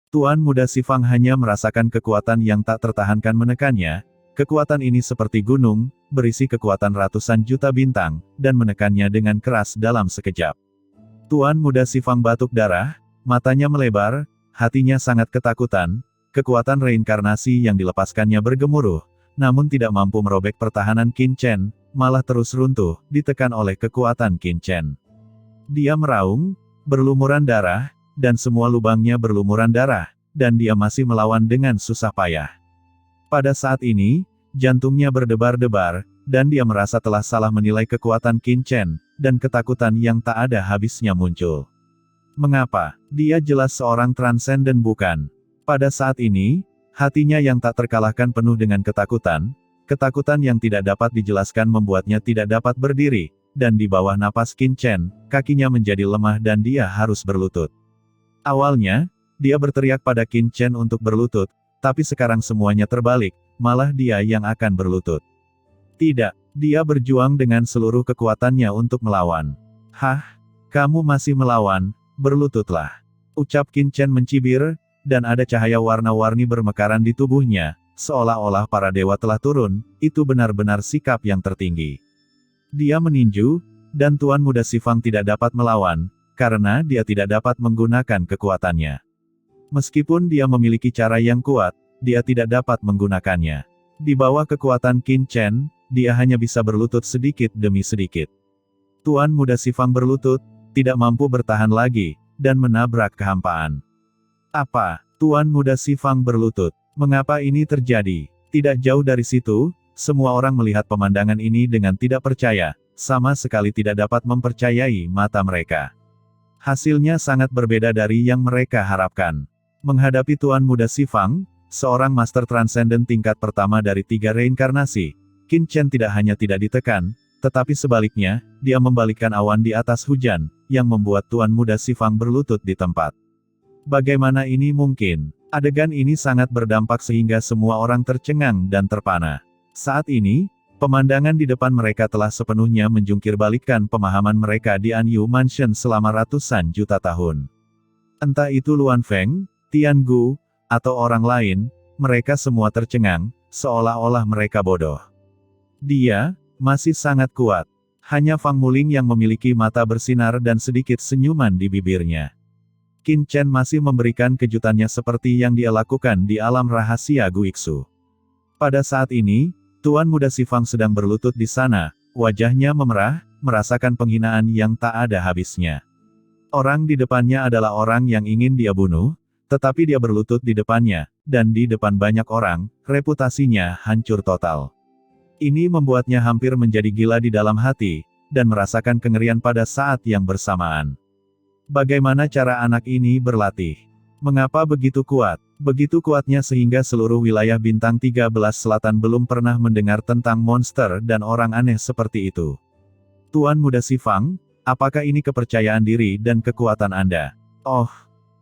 Tuan Muda Sifang hanya merasakan kekuatan yang tak tertahankan menekannya. Kekuatan ini seperti gunung, berisi kekuatan ratusan juta bintang, dan menekannya dengan keras dalam sekejap. Tuan Muda Sifang batuk darah, matanya melebar, hatinya sangat ketakutan. Kekuatan reinkarnasi yang dilepaskannya bergemuruh, namun tidak mampu merobek pertahanan Qin Chen, malah terus runtuh, ditekan oleh kekuatan Qin Chen. Dia meraung, berlumuran darah, dan semua lubangnya berlumuran darah, dan dia masih melawan dengan susah payah. Pada saat ini, jantungnya berdebar-debar, dan dia merasa telah salah menilai kekuatan Qin Chen, dan ketakutan yang tak ada habisnya muncul. Mengapa? Dia jelas seorang transenden bukan? Pada saat ini, hatinya yang tak terkalahkan penuh dengan ketakutan yang tidak dapat dijelaskan membuatnya tidak dapat berdiri, dan di bawah napas Qin Chen, kakinya menjadi lemah dan dia harus berlutut. Awalnya, dia berteriak pada Qin Chen untuk berlutut, tapi sekarang semuanya terbalik, malah dia yang akan berlutut. Tidak, dia berjuang dengan seluruh kekuatannya untuk melawan. Hah? Kamu masih melawan? Berlututlah. Ucap Qin Chen mencibir, dan ada cahaya warna-warni bermekaran di tubuhnya, seolah-olah para dewa telah turun, itu benar-benar sikap yang tertinggi. Dia meninju, dan Tuan Muda Sifang tidak dapat melawan, karena dia tidak dapat menggunakan kekuatannya. Meskipun dia memiliki cara yang kuat, dia tidak dapat menggunakannya. Di bawah kekuatan Qin Chen, dia hanya bisa berlutut sedikit demi sedikit. Tuan Muda Sifang berlutut, tidak mampu bertahan lagi, dan menabrak kehampaan. Apa? Tuan Muda Sifang berlutut. Mengapa ini terjadi? Tidak jauh dari situ, semua orang melihat pemandangan ini dengan tidak percaya, sama sekali tidak dapat mempercayai mata mereka. Hasilnya sangat berbeda dari yang mereka harapkan. Menghadapi Tuan Muda Sifang, seorang master transenden tingkat pertama dari 3 reinkarnasi, Qin Chen tidak hanya tidak ditekan, tetapi sebaliknya, dia membalikkan awan di atas hujan, yang membuat Tuan Muda Sifang berlutut di tempat. Bagaimana ini mungkin? Adegan ini sangat berdampak sehingga semua orang tercengang dan terpana. Saat ini, pemandangan di depan mereka telah sepenuhnya menjungkir balikkan pemahaman mereka di Anyu Mansion selama ratusan juta tahun. Entah itu Luan Feng, Tian Gu, atau orang lain, mereka semua tercengang, seolah-olah mereka bodoh. Dia masih sangat kuat. Hanya Fang Muling yang memiliki mata bersinar dan sedikit senyuman di bibirnya. Qin Chen masih memberikan kejutannya seperti yang dia lakukan di alam rahasia Guiksu. Pada saat ini, Tuan Muda Sifang sedang berlutut di sana, wajahnya memerah, merasakan penghinaan yang tak ada habisnya. Orang di depannya adalah orang yang ingin dia bunuh, tetapi dia berlutut di depannya, dan di depan banyak orang, reputasinya hancur total. Ini membuatnya hampir menjadi gila di dalam hati, dan merasakan kengerian pada saat yang bersamaan. Bagaimana cara anak ini berlatih? Mengapa begitu kuat? Begitu kuatnya sehingga seluruh wilayah bintang 13 selatan belum pernah mendengar tentang monster dan orang aneh seperti itu. Tuan Muda Sifang, apakah ini kepercayaan diri dan kekuatan Anda? Oh,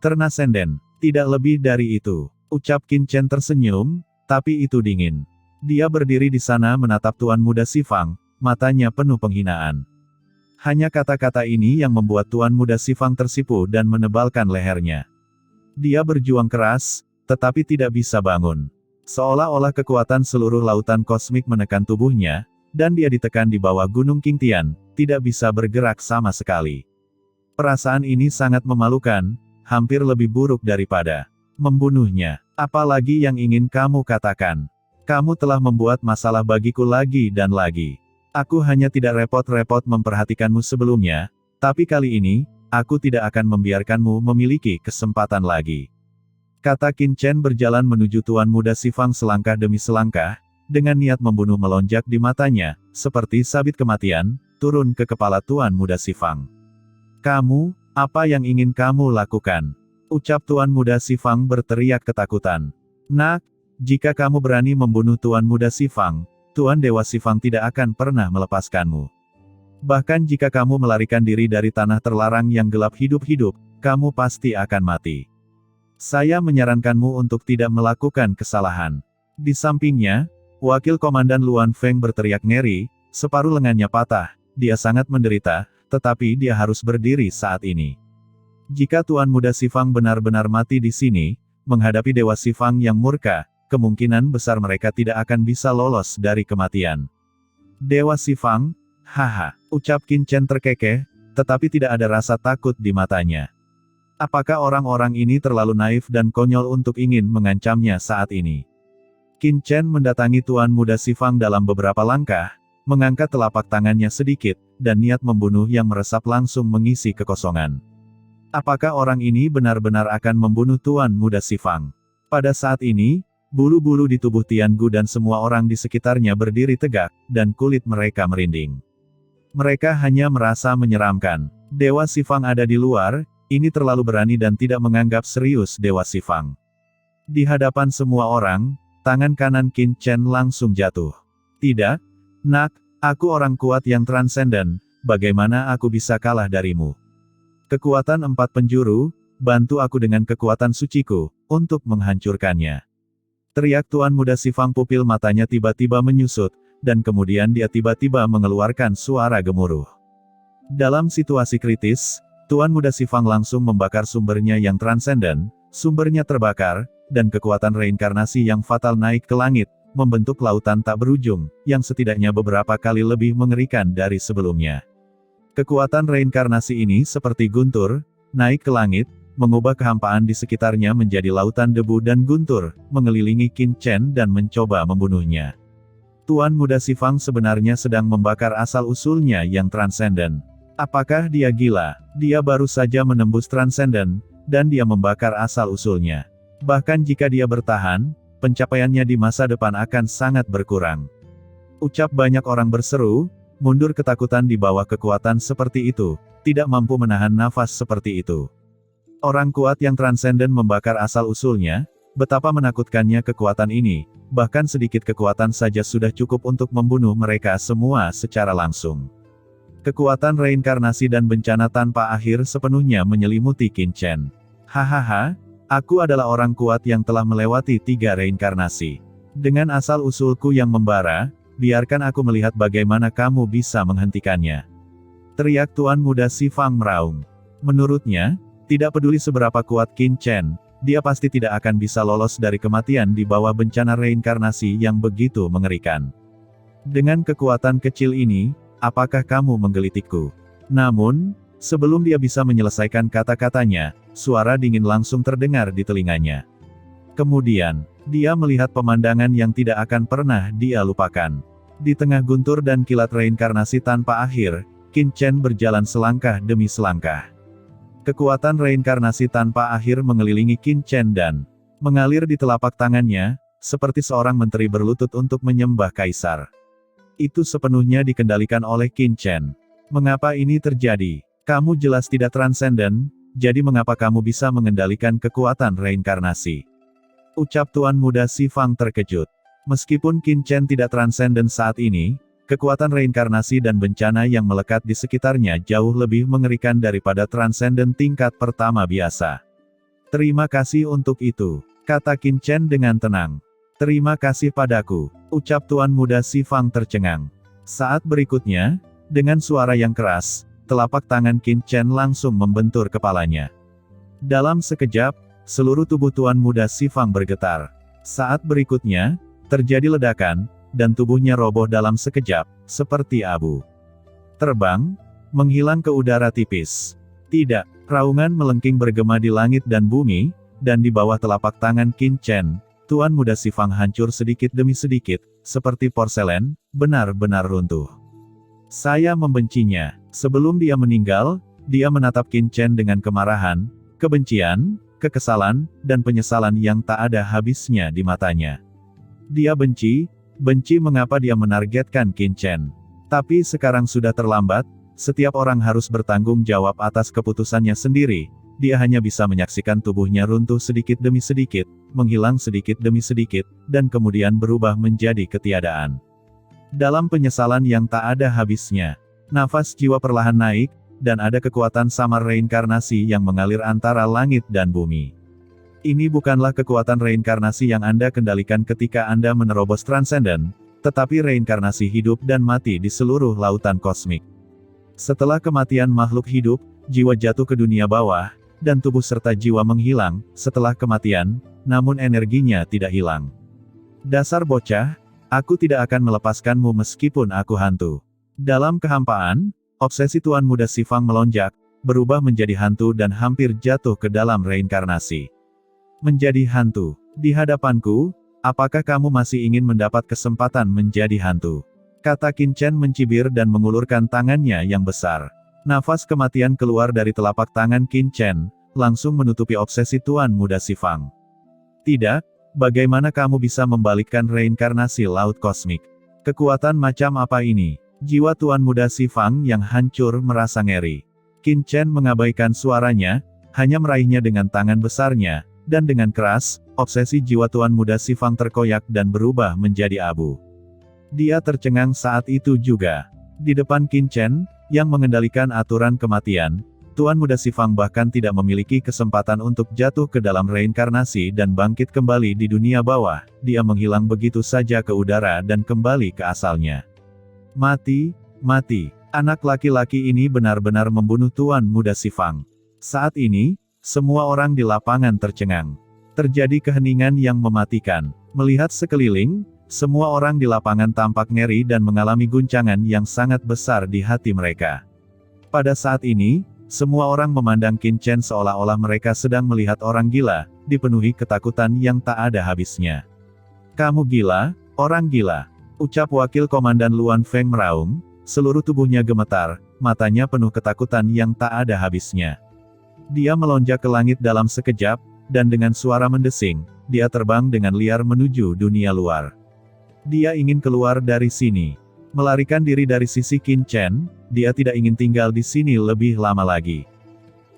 transenden. Tidak lebih dari itu. Ucap Qin Chen tersenyum, tapi itu dingin. Dia berdiri di sana menatap Tuan Muda Sifang, matanya penuh penghinaan. Hanya kata-kata ini yang membuat Tuan Muda Sifang tersipu dan menebalkan lehernya. Dia berjuang keras, tetapi tidak bisa bangun. Seolah-olah kekuatan seluruh lautan kosmik menekan tubuhnya, dan dia ditekan di bawah Gunung Qingtian, tidak bisa bergerak sama sekali. Perasaan ini sangat memalukan, hampir lebih buruk daripada membunuhnya. Apalagi yang ingin kamu katakan? Kamu telah membuat masalah bagiku lagi dan lagi. Aku hanya tidak repot-repot memperhatikanmu sebelumnya, tapi kali ini, aku tidak akan membiarkanmu memiliki kesempatan lagi. Kata Qin Chen berjalan menuju Tuan Muda Sifang selangkah demi selangkah, dengan niat membunuh melonjak di matanya, seperti sabit kematian, turun ke kepala Tuan Muda Sifang. Kamu, apa yang ingin kamu lakukan? Ucap Tuan Muda Sifang berteriak ketakutan. Nak, jika kamu berani membunuh Tuan Muda Sifang, Tuan Dewa Sifang tidak akan pernah melepaskanmu. Bahkan jika kamu melarikan diri dari tanah terlarang yang gelap hidup-hidup, kamu pasti akan mati. Saya menyarankanmu untuk tidak melakukan kesalahan. Di sampingnya, Wakil Komandan Luan Feng berteriak ngeri, separuh lengannya patah, dia sangat menderita, tetapi dia harus berdiri saat ini. Jika Tuan Muda Sifang benar-benar mati di sini, menghadapi Dewa Xifang yang murka, kemungkinan besar mereka tidak akan bisa lolos dari kematian. Dewa Xifang, haha, ucap Qin Chen terkekeh, tetapi tidak ada rasa takut di matanya. Apakah orang-orang ini terlalu naif dan konyol untuk ingin mengancamnya saat ini? Qin Chen mendatangi Tuan Muda Xifang dalam beberapa langkah, mengangkat telapak tangannya sedikit, dan niat membunuh yang meresap langsung mengisi kekosongan. Apakah orang ini benar-benar akan membunuh Tuan Muda Xifang? Pada saat ini, bulu-bulu di tubuh Tian Gu dan semua orang di sekitarnya berdiri tegak, dan kulit mereka merinding. Mereka hanya merasa menyeramkan. Dewa Xifang ada di luar, ini terlalu berani dan tidak menganggap serius Dewa Xifang. Di hadapan semua orang, tangan kanan Qin Chen langsung jatuh. Tidak, nak, aku orang kuat yang transenden, bagaimana aku bisa kalah darimu? Kekuatan 4 penjuru, bantu aku dengan kekuatan suciku, untuk menghancurkannya. Teriak Tuan Muda Xifang, pupil matanya tiba-tiba menyusut, dan kemudian dia tiba-tiba mengeluarkan suara gemuruh. Dalam situasi kritis, Tuan Muda Xifang langsung membakar sumbernya yang transenden, sumbernya terbakar, dan kekuatan reinkarnasi yang fatal naik ke langit, membentuk lautan tak berujung, yang setidaknya beberapa kali lebih mengerikan dari sebelumnya. Kekuatan reinkarnasi ini seperti guntur, naik ke langit, mengubah kehampaan di sekitarnya menjadi lautan debu dan guntur, mengelilingi Qin Chen dan mencoba membunuhnya. Tuan Muda Xifang sebenarnya sedang membakar asal-usulnya yang transenden. Apakah dia gila? Dia baru saja menembus transenden, dan dia membakar asal-usulnya. Bahkan jika dia bertahan, pencapaiannya di masa depan akan sangat berkurang. Ucap banyak orang berseru, mundur ketakutan di bawah kekuatan seperti itu, tidak mampu menahan nafas seperti itu. Orang kuat yang transenden membakar asal-usulnya, betapa menakutkannya kekuatan ini, bahkan sedikit kekuatan saja sudah cukup untuk membunuh mereka semua secara langsung. Kekuatan reinkarnasi dan bencana tanpa akhir sepenuhnya menyelimuti Qin Chen. Hahaha, aku adalah orang kuat yang telah melewati 3 reinkarnasi. Dengan asal-usulku yang membara, biarkan aku melihat bagaimana kamu bisa menghentikannya. Teriak Tuan Muda Xifang meraung. Menurutnya, tidak peduli seberapa kuat Qin Chen, dia pasti tidak akan bisa lolos dari kematian di bawah bencana reinkarnasi yang begitu mengerikan. Dengan kekuatan kecil ini, apakah kamu menggelitikku? Namun, sebelum dia bisa menyelesaikan kata-katanya, suara dingin langsung terdengar di telinganya. Kemudian, dia melihat pemandangan yang tidak akan pernah dia lupakan. Di tengah guntur dan kilat reinkarnasi tanpa akhir, Qin Chen berjalan selangkah demi selangkah. Kekuatan reinkarnasi tanpa akhir mengelilingi Qin Chen dan mengalir di telapak tangannya, seperti seorang menteri berlutut untuk menyembah kaisar. Itu sepenuhnya dikendalikan oleh Qin Chen. Mengapa ini terjadi? Kamu jelas tidak transenden, jadi mengapa kamu bisa mengendalikan kekuatan reinkarnasi? Ucap Tuan Muda Xifang terkejut. Meskipun Qin Chen tidak transenden saat ini, kekuatan reinkarnasi dan bencana yang melekat di sekitarnya jauh lebih mengerikan daripada transenden tingkat pertama biasa. Terima kasih untuk itu, kata Qin Chen dengan tenang. Terima kasih padaku, ucap Tuan Muda Xifang tercengang. Saat berikutnya, dengan suara yang keras, telapak tangan Qin Chen langsung membentur kepalanya. Dalam sekejap, seluruh tubuh Tuan Muda Xifang bergetar. Saat berikutnya, terjadi ledakan, dan tubuhnya roboh dalam sekejap, seperti abu. Terbang, menghilang ke udara tipis. Tidak, raungan melengking bergema di langit dan bumi, dan di bawah telapak tangan Qin Chen, Tuan Muda Xifang hancur sedikit demi sedikit, seperti porselen, benar-benar runtuh. Saya membencinya. Sebelum dia meninggal, dia menatap Qin Chen dengan kemarahan, kebencian, kekesalan, dan penyesalan yang tak ada habisnya di matanya. Dia benci mengapa dia menargetkan Qin Chen. Tapi sekarang sudah terlambat, setiap orang harus bertanggung jawab atas keputusannya sendiri, dia hanya bisa menyaksikan tubuhnya runtuh sedikit demi sedikit, menghilang sedikit demi sedikit, dan kemudian berubah menjadi ketiadaan. Dalam penyesalan yang tak ada habisnya, nafas jiwa perlahan naik, dan ada kekuatan samar reinkarnasi yang mengalir antara langit dan bumi. Ini bukanlah kekuatan reinkarnasi yang Anda kendalikan ketika Anda menerobos transenden, tetapi reinkarnasi hidup dan mati di seluruh lautan kosmik. Setelah kematian makhluk hidup, jiwa jatuh ke dunia bawah, dan tubuh serta jiwa menghilang. Setelah kematian, namun energinya tidak hilang. Dasar bocah, aku tidak akan melepaskanmu meskipun aku hantu. Dalam kehampaan, obsesi Tuan Muda Xifang melonjak, berubah menjadi hantu dan hampir jatuh ke dalam reinkarnasi. Menjadi hantu. Di hadapanku, apakah kamu masih ingin mendapat kesempatan menjadi hantu? Kata Qin Chen mencibir dan mengulurkan tangannya yang besar. Nafas kematian keluar dari telapak tangan Qin Chen, langsung menutupi obsesi Tuan Muda Xifang. Tidak, bagaimana kamu bisa membalikkan reinkarnasi laut kosmik? Kekuatan macam apa ini? Jiwa Tuan Muda Xifang yang hancur merasa ngeri. Qin Chen mengabaikan suaranya, hanya meraihnya dengan tangan besarnya, dan dengan keras, obsesi jiwa Tuan Muda Xifang terkoyak dan berubah menjadi abu. Dia tercengang saat itu juga. Di depan Qin Chen, yang mengendalikan aturan kematian, Tuan Muda Xifang bahkan tidak memiliki kesempatan untuk jatuh ke dalam reinkarnasi dan bangkit kembali di dunia bawah. Dia menghilang begitu saja ke udara dan kembali ke asalnya. Mati, mati. Anak laki-laki ini benar-benar membunuh Tuan Muda Xifang. Saat ini, semua orang di lapangan tercengang. Terjadi keheningan yang mematikan. Melihat sekeliling, semua orang di lapangan tampak ngeri dan mengalami guncangan yang sangat besar di hati mereka. Pada saat ini, semua orang memandang Qin Chen seolah-olah mereka sedang melihat orang gila, dipenuhi ketakutan yang tak ada habisnya. Kamu gila, orang gila. Ucap Wakil Komandan Luan Feng meraung, seluruh tubuhnya gemetar, matanya penuh ketakutan yang tak ada habisnya. Dia melonjak ke langit dalam sekejap, dan dengan suara mendesing, dia terbang dengan liar menuju dunia luar. Dia ingin keluar dari sini. Melarikan diri dari sisi Qin Chen, dia tidak ingin tinggal di sini lebih lama lagi.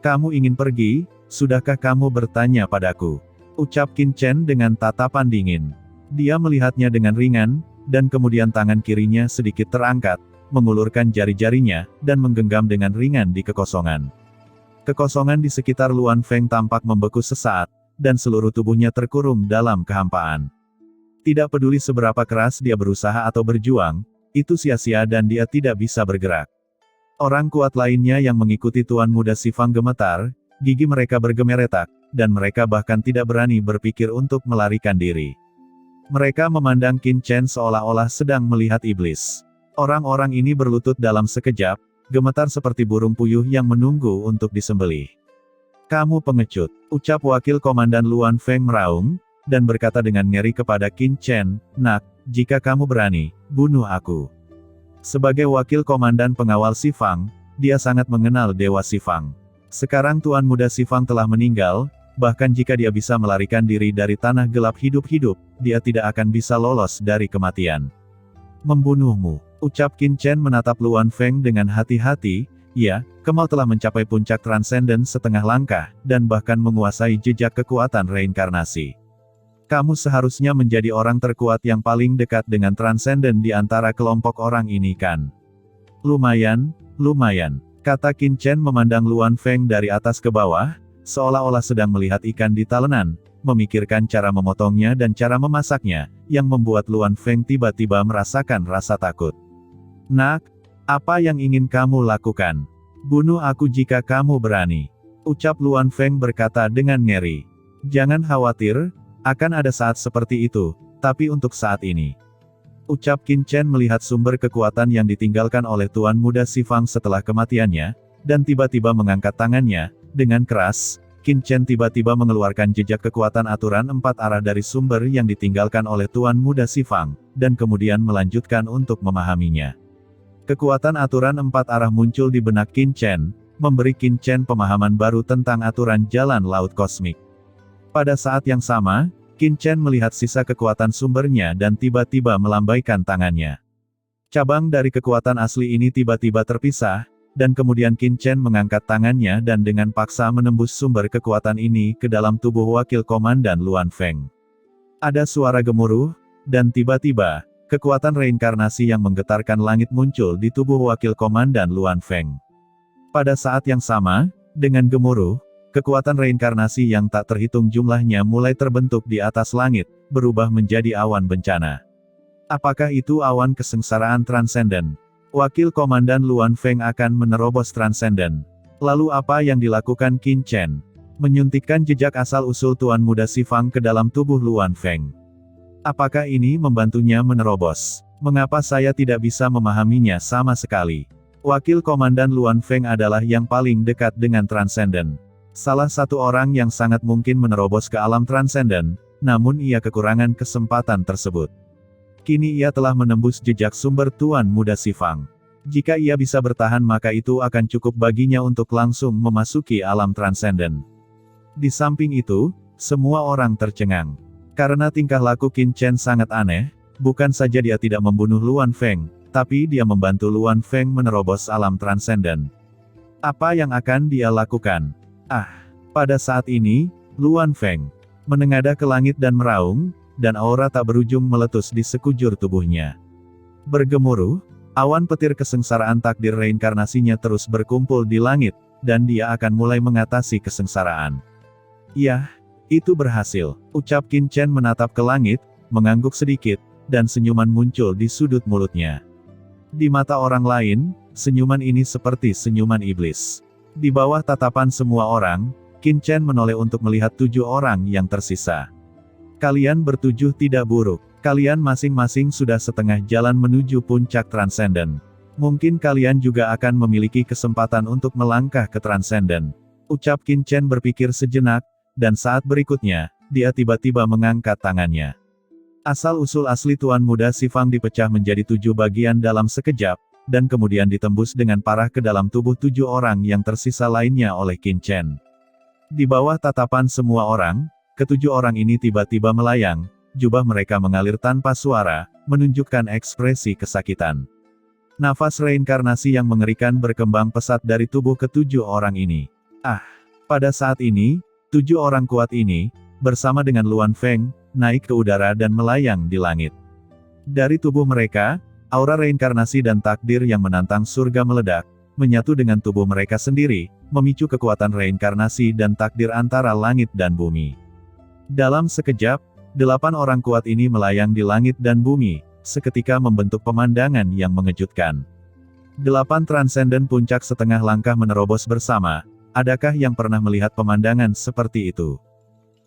Kamu ingin pergi, sudahkah kamu bertanya padaku? Ucap Qin Chen dengan tatapan dingin. Dia melihatnya dengan ringan, dan kemudian tangan kirinya sedikit terangkat, mengulurkan jari-jarinya, dan menggenggam dengan ringan di kekosongan. Kekosongan di sekitar Luan Feng tampak membeku sesaat, dan seluruh tubuhnya terkurung dalam kehampaan. Tidak peduli seberapa keras dia berusaha atau berjuang, itu sia-sia dan dia tidak bisa bergerak. Orang kuat lainnya yang mengikuti Tuan Muda Xifang gemetar, gigi mereka bergemeretak, dan mereka bahkan tidak berani berpikir untuk melarikan diri. Mereka memandang Qin Chen seolah-olah sedang melihat iblis. Orang-orang ini berlutut dalam sekejap, gemetar seperti burung puyuh yang menunggu untuk disembelih. Kamu pengecut, ucap Wakil Komandan Luan Feng meraung, dan berkata dengan ngeri kepada Qin Chen, "Nak, jika kamu berani, bunuh aku." Sebagai Wakil Komandan Pengawal Xifang, dia sangat mengenal Dewa Xifang. Sekarang Tuan Muda Xifang telah meninggal, bahkan jika dia bisa melarikan diri dari tanah gelap hidup-hidup, dia tidak akan bisa lolos dari kematian. Membunuhmu, ucap Qin Chen menatap Luan Feng dengan hati-hati. Ya, Kemal telah mencapai puncak transenden setengah langkah, dan bahkan menguasai jejak kekuatan reinkarnasi. Kamu seharusnya menjadi orang terkuat yang paling dekat dengan transenden di antara kelompok orang ini kan? Lumayan, lumayan, kata Qin Chen memandang Luan Feng dari atas ke bawah, seolah-olah sedang melihat ikan di talenan, memikirkan cara memotongnya dan cara memasaknya, yang membuat Luan Feng tiba-tiba merasakan rasa takut. Nak, apa yang ingin kamu lakukan? Bunuh aku jika kamu berani. Ucap Luan Feng berkata dengan ngeri. Jangan khawatir, akan ada saat seperti itu, tapi untuk saat ini. Ucap Qin Chen melihat sumber kekuatan yang ditinggalkan oleh Tuan Muda Xifang setelah kematiannya, dan tiba-tiba mengangkat tangannya. Dengan keras, Qin Chen tiba-tiba mengeluarkan jejak kekuatan aturan 4 arah dari sumber yang ditinggalkan oleh Tuan Muda Xifang, dan kemudian melanjutkan untuk memahaminya. Kekuatan aturan 4 arah muncul di benak Qin Chen, memberi Qin Chen pemahaman baru tentang aturan jalan laut kosmik. Pada saat yang sama, Qin Chen melihat sisa kekuatan sumbernya dan tiba-tiba melambaikan tangannya. Cabang dari kekuatan asli ini tiba-tiba terpisah, dan kemudian Qin Chen mengangkat tangannya dan dengan paksa menembus sumber kekuatan ini ke dalam tubuh Wakil Komandan Luan Feng. Ada suara gemuruh, dan tiba-tiba, kekuatan reinkarnasi yang menggetarkan langit muncul di tubuh Wakil Komandan Luan Feng. Pada saat yang sama, dengan gemuruh, kekuatan reinkarnasi yang tak terhitung jumlahnya mulai terbentuk di atas langit, berubah menjadi awan bencana. Apakah itu awan kesengsaraan transenden? Wakil Komandan Luan Feng akan menerobos transenden. Lalu apa yang dilakukan Qin Chen? Menyuntikkan jejak asal-usul Tuan Muda Xifang ke dalam tubuh Luan Feng. Apakah ini membantunya menerobos? Mengapa saya tidak bisa memahaminya sama sekali? Wakil Komandan Luan Feng adalah yang paling dekat dengan Transcendent. Salah satu orang yang sangat mungkin menerobos ke alam Transcendent, namun ia kekurangan kesempatan tersebut. Kini ia telah menembus jejak sumber Tuan Muda Xifang. Jika ia bisa bertahan maka itu akan cukup baginya untuk langsung memasuki alam Transcendent. Di samping itu, semua orang tercengang. Karena tingkah laku Qin Chen sangat aneh, bukan saja dia tidak membunuh Luan Feng, tapi dia membantu Luan Feng menerobos alam Transcendent. Apa yang akan dia lakukan? Pada saat ini, Luan Feng menengadah ke langit dan meraung, dan aura tak berujung meletus di sekujur tubuhnya. Bergemuruh, awan petir kesengsaraan takdir reinkarnasinya terus berkumpul di langit, dan dia akan mulai mengatasi kesengsaraan. Yah, itu berhasil, ucap Qin Chen menatap ke langit, mengangguk sedikit, dan senyuman muncul di sudut mulutnya. Di mata orang lain, senyuman ini seperti senyuman iblis. Di bawah tatapan semua orang, Qin Chen menoleh untuk melihat 7 orang yang tersisa. Kalian bertujuh tidak buruk. Kalian masing-masing sudah setengah jalan menuju puncak Transcendent. Mungkin kalian juga akan memiliki kesempatan untuk melangkah ke Transcendent. Ucap Qin Chen berpikir sejenak, dan saat berikutnya, dia tiba-tiba mengangkat tangannya. Asal-usul asli Tuan Muda Xifang dipecah menjadi 7 bagian dalam sekejap, dan kemudian ditembus dengan parah ke dalam tubuh 7 orang yang tersisa lainnya oleh Qin Chen. Di bawah tatapan semua orang, ketujuh orang ini tiba-tiba melayang, jubah mereka mengalir tanpa suara, menunjukkan ekspresi kesakitan. Nafas reinkarnasi yang mengerikan berkembang pesat dari tubuh ketujuh orang ini. Pada saat ini, 7 orang kuat ini, bersama dengan Luan Feng, naik ke udara dan melayang di langit. Dari tubuh mereka, aura reinkarnasi dan takdir yang menantang surga meledak, menyatu dengan tubuh mereka sendiri, memicu kekuatan reinkarnasi dan takdir antara langit dan bumi. Dalam sekejap, 8 orang kuat ini melayang di langit dan bumi, seketika membentuk pemandangan yang mengejutkan. 8 Transcendent puncak setengah langkah menerobos bersama. Adakah yang pernah melihat pemandangan seperti itu?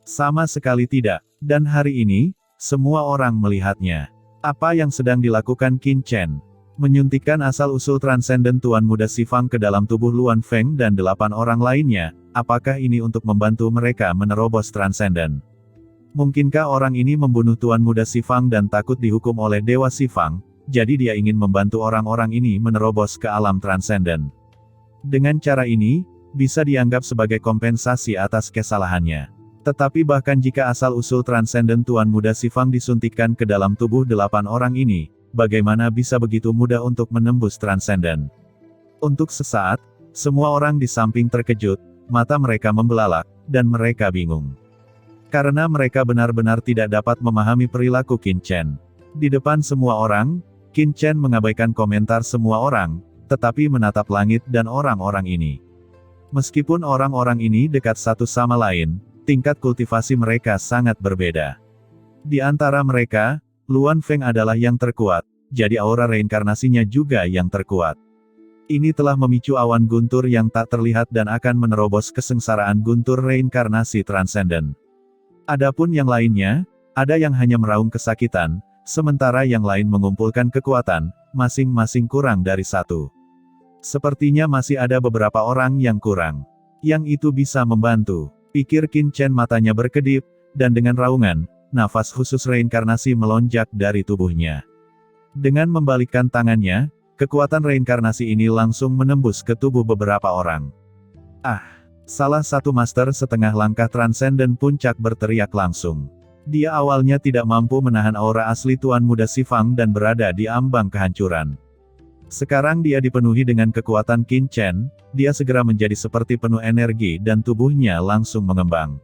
Sama sekali tidak, dan hari ini, semua orang melihatnya. Apa yang sedang dilakukan Qin Chen? Menyuntikkan asal-usul Transcendent Tuan Muda Xifang ke dalam tubuh Luan Feng dan 8 orang lainnya, apakah ini untuk membantu mereka menerobos Transcendent? Mungkinkah orang ini membunuh Tuan Muda Xifang dan takut dihukum oleh Dewa Xifang, jadi dia ingin membantu orang-orang ini menerobos ke alam Transcendent? Dengan cara ini, bisa dianggap sebagai kompensasi atas kesalahannya. Tetapi bahkan jika asal-usul Transcendent Tuan Muda Xifang disuntikkan ke dalam tubuh 8 orang ini, bagaimana bisa begitu mudah untuk menembus Transcendent? Untuk sesaat, semua orang di samping terkejut, mata mereka membelalak, dan mereka bingung. Karena mereka benar-benar tidak dapat memahami perilaku Qin Chen. Di depan semua orang, Qin Chen mengabaikan komentar semua orang, tetapi menatap langit dan orang-orang ini. Meskipun orang-orang ini dekat satu sama lain, tingkat kultivasi mereka sangat berbeda. Di antara mereka, Luan Feng adalah yang terkuat, jadi aura reinkarnasinya juga yang terkuat. Ini telah memicu awan guntur yang tak terlihat dan akan menerobos kesengsaraan guntur reinkarnasi Transcendent. Adapun yang lainnya, ada yang hanya meraung kesakitan, sementara yang lain mengumpulkan kekuatan, masing-masing kurang dari 1. Sepertinya masih ada beberapa orang yang kurang. Yang itu bisa membantu, pikir Qin Chen, matanya berkedip, dan dengan raungan, nafas khusus reinkarnasi melonjak dari tubuhnya. Dengan membalikkan tangannya, kekuatan reinkarnasi ini langsung menembus ke tubuh beberapa orang. Salah satu master setengah langkah Transcendent puncak berteriak langsung. Dia awalnya tidak mampu menahan aura asli Tuan Muda Xifang dan berada di ambang kehancuran. Sekarang dia dipenuhi dengan kekuatan Qin Chen, dia segera menjadi seperti penuh energi dan tubuhnya langsung mengembang.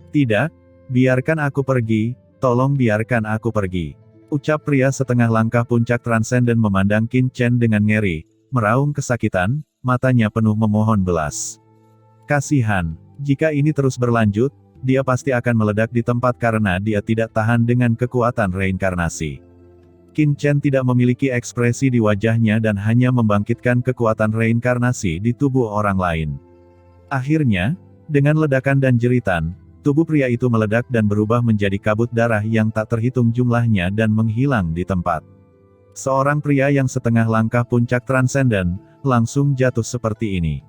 Tidak, biarkan aku pergi, tolong biarkan aku pergi. Ucap pria setengah langkah puncak Transcendent memandang Qin Chen dengan ngeri, meraung kesakitan, matanya penuh memohon belas. Kasihan, jika ini terus berlanjut, dia pasti akan meledak di tempat karena dia tidak tahan dengan kekuatan reinkarnasi. Qin Chen tidak memiliki ekspresi di wajahnya dan hanya membangkitkan kekuatan reinkarnasi di tubuh orang lain. Akhirnya, Dengan ledakan dan jeritan, tubuh pria itu meledak dan berubah menjadi kabut darah yang tak terhitung jumlahnya dan menghilang di tempat. Seorang pria yang setengah langkah puncak transenden, langsung jatuh seperti ini.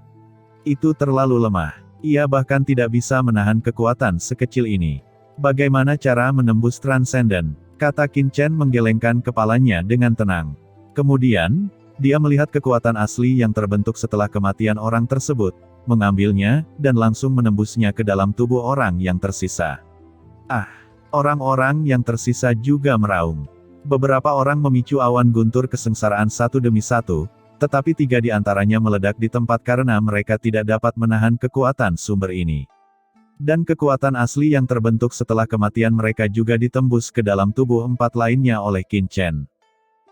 Itu terlalu lemah. Ia bahkan tidak bisa menahan kekuatan sekecil ini. Bagaimana cara menembus transenden? Kata Qin Chen menggelengkan kepalanya dengan tenang. Kemudian, dia melihat kekuatan asli yang terbentuk setelah kematian orang tersebut, mengambilnya, dan langsung menembusnya ke dalam tubuh orang yang tersisa. Ah! Orang-orang yang tersisa juga meraung. Beberapa orang memicu awan guntur kesengsaraan satu demi satu, tetapi 3 di antaranya meledak di tempat karena mereka tidak dapat menahan kekuatan sumber ini. Dan kekuatan asli yang terbentuk setelah kematian mereka juga ditembus ke dalam tubuh 4 lainnya oleh Qin Chen.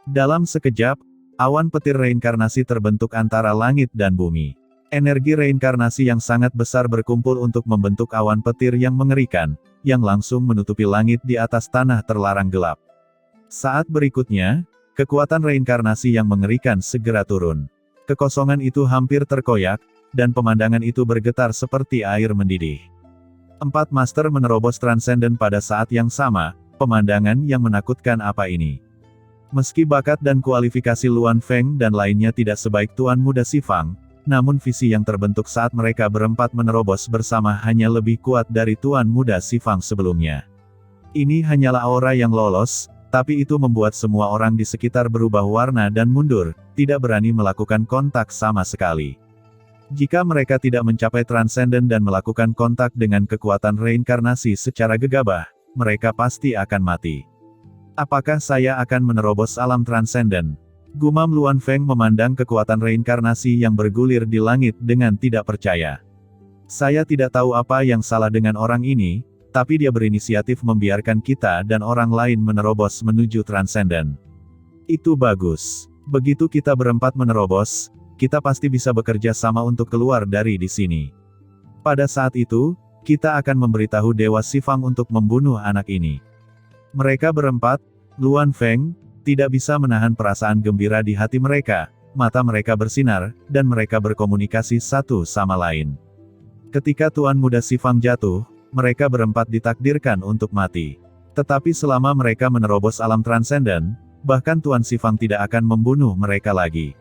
Dalam sekejap, awan petir reinkarnasi terbentuk antara langit dan bumi. Energi reinkarnasi yang sangat besar berkumpul untuk membentuk awan petir yang mengerikan, yang langsung menutupi langit di atas tanah terlarang gelap. Saat berikutnya, kekuatan reinkarnasi yang mengerikan segera turun. Kekosongan itu hampir terkoyak, dan pemandangan itu bergetar seperti air mendidih. 4 master menerobos transenden pada saat yang sama, pemandangan yang menakutkan apa ini. Meski bakat dan kualifikasi Luan Feng dan lainnya tidak sebaik Tuan Muda Xifang, namun visi yang terbentuk saat mereka berempat menerobos bersama hanya lebih kuat dari Tuan Muda Xifang sebelumnya. Ini hanyalah aura yang lolos, tapi itu membuat semua orang di sekitar berubah warna dan mundur, tidak berani melakukan kontak sama sekali. Jika mereka tidak mencapai transenden dan melakukan kontak dengan kekuatan reinkarnasi secara gegabah, mereka pasti akan mati. Apakah saya akan menerobos alam transenden? Gumam Luan Feng memandang kekuatan reinkarnasi yang bergulir di langit dengan tidak percaya. Saya tidak tahu apa yang salah dengan orang ini, tapi dia berinisiatif membiarkan kita dan orang lain menerobos menuju transenden. Itu bagus. Begitu kita berempat menerobos, kita pasti bisa bekerja sama untuk keluar dari di sini. Pada saat itu, kita akan memberitahu Dewa Xifang untuk membunuh anak ini. Mereka berempat, Luan Feng, tidak bisa menahan perasaan gembira di hati mereka, mata mereka bersinar, dan mereka berkomunikasi satu sama lain. Ketika Tuan Muda Xifang jatuh, mereka berempat ditakdirkan untuk mati. Tetapi selama mereka menerobos alam transenden, bahkan Tuan Xifang tidak akan membunuh mereka lagi.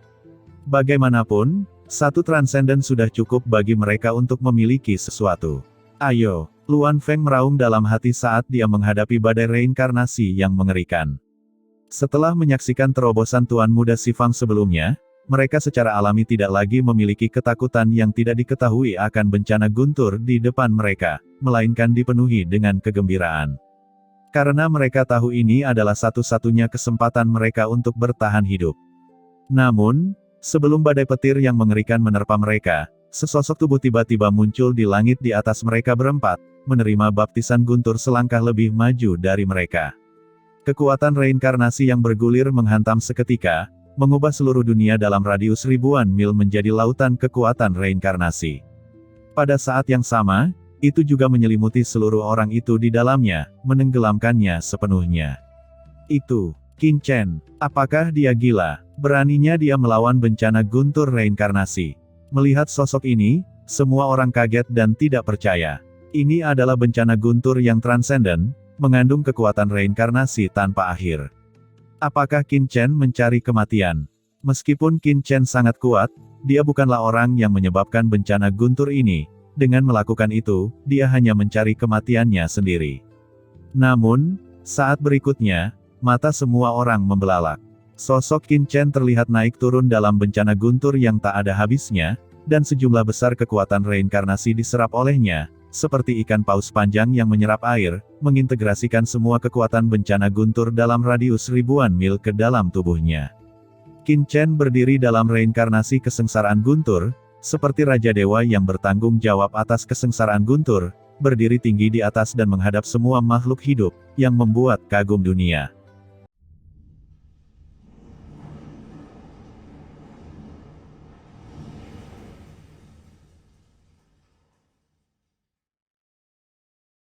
Bagaimanapun, satu transenden sudah cukup bagi mereka untuk memiliki sesuatu. Ayo, Luan Feng meraung dalam hati saat dia menghadapi badai reinkarnasi yang mengerikan. Setelah menyaksikan terobosan Tuan Muda Xifang sebelumnya, mereka secara alami tidak lagi memiliki ketakutan yang tidak diketahui akan bencana guntur di depan mereka, melainkan dipenuhi dengan kegembiraan. Karena mereka tahu ini adalah satu-satunya kesempatan mereka untuk bertahan hidup. Namun, sebelum badai petir yang mengerikan menerpa mereka, sesosok tubuh tiba-tiba muncul di langit di atas mereka berempat, menerima baptisan guntur selangkah lebih maju dari mereka. Kekuatan reinkarnasi yang bergulir menghantam seketika, mengubah seluruh dunia dalam radius ribuan mil menjadi lautan kekuatan reinkarnasi. Pada saat yang sama, itu juga menyelimuti seluruh orang itu di dalamnya, menenggelamkannya sepenuhnya. Itu, Qin Chen. Apakah dia gila? Beraninya dia melawan bencana guntur reinkarnasi. Melihat sosok ini, semua orang kaget dan tidak percaya. Ini adalah bencana guntur yang transenden, mengandung kekuatan reinkarnasi tanpa akhir. Apakah Qin Chen mencari kematian? Meskipun Qin Chen sangat kuat, dia bukanlah orang yang menyebabkan bencana guntur ini. Dengan melakukan itu, dia hanya mencari kematiannya sendiri. Namun, saat berikutnya, mata semua orang membelalak. Sosok Qin Chen terlihat naik turun dalam bencana guntur yang tak ada habisnya, dan sejumlah besar kekuatan reinkarnasi diserap olehnya, seperti ikan paus panjang yang menyerap air, mengintegrasikan semua kekuatan bencana guntur dalam radius ribuan mil ke dalam tubuhnya. Qin Chen berdiri dalam reinkarnasi kesengsaraan guntur, seperti Raja Dewa yang bertanggung jawab atas kesengsaraan guntur, berdiri tinggi di atas dan menghadap semua makhluk hidup, yang membuat kagum dunia.